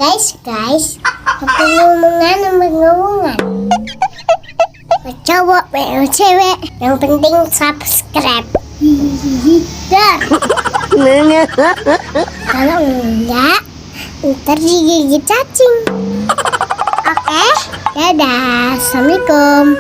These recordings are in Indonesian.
Guys, aku ngomongan. Cowok, cewek, yang penting subscribe. Dar. Kalau enggak, ntar digigit cacing. Oke, dadah, assalamualaikum.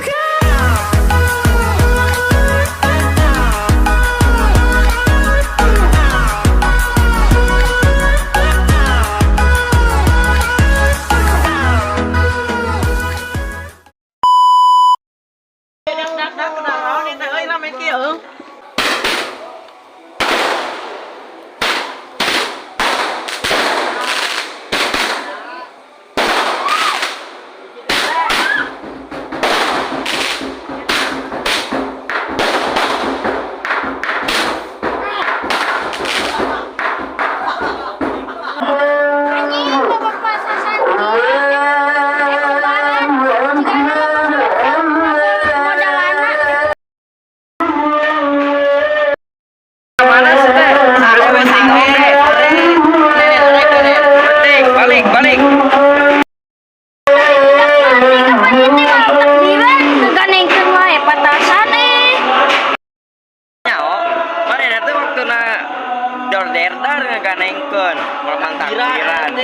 Dorderdar ngeganengkeun moal takbiran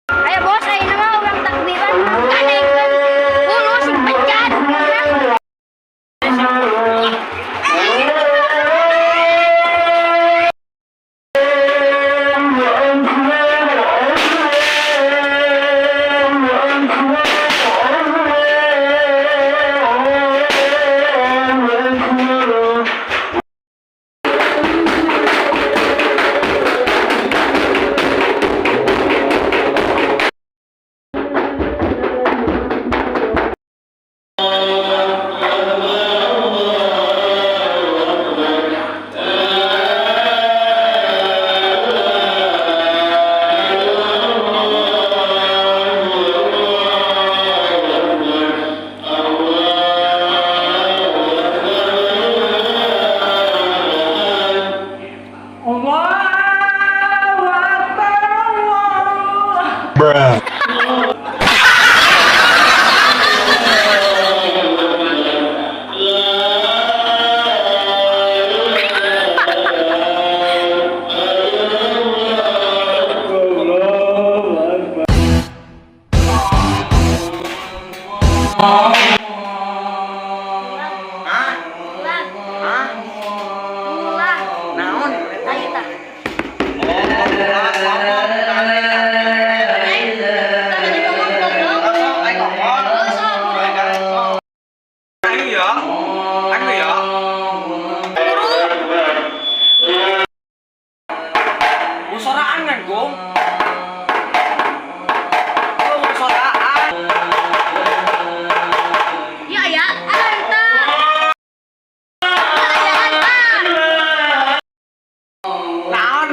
Ayo bos, ayo nama orang takbiran ganengkeun. Dulu sing pecat. Bruh. Soraan kan, Gong? Soraan. Ya, anta.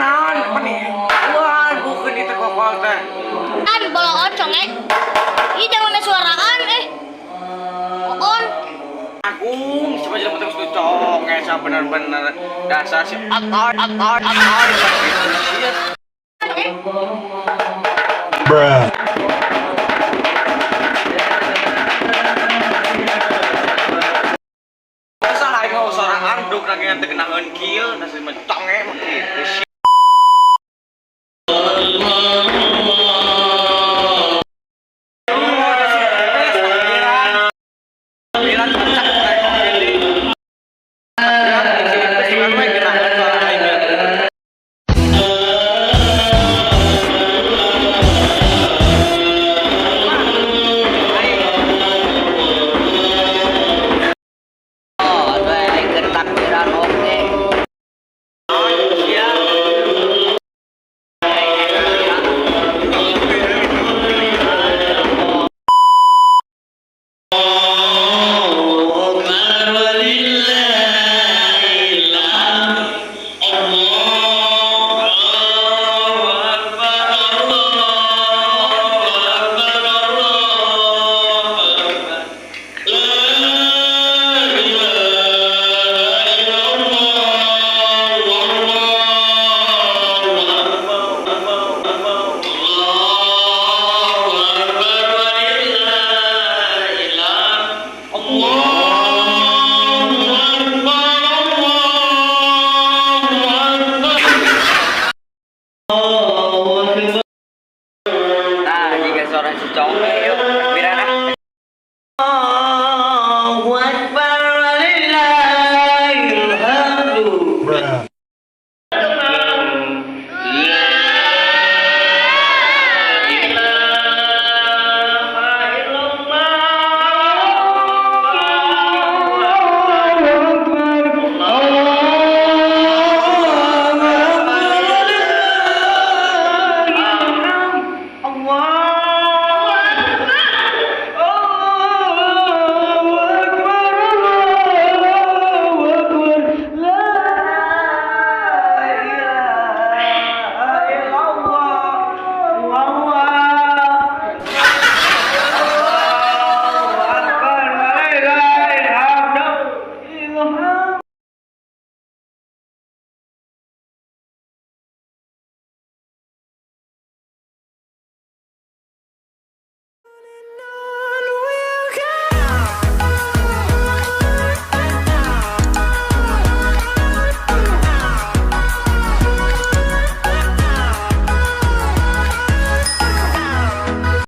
Naon, meni. Wah, bukeun itu kokol teh. Kan bola ocong Ih jangan suaraan On. Agung, coba jadi potong cocok, kayak bener-bener dasar si atar. Bruh. Masa aing soraan duk lagi nanti kena kill, nasi mentok.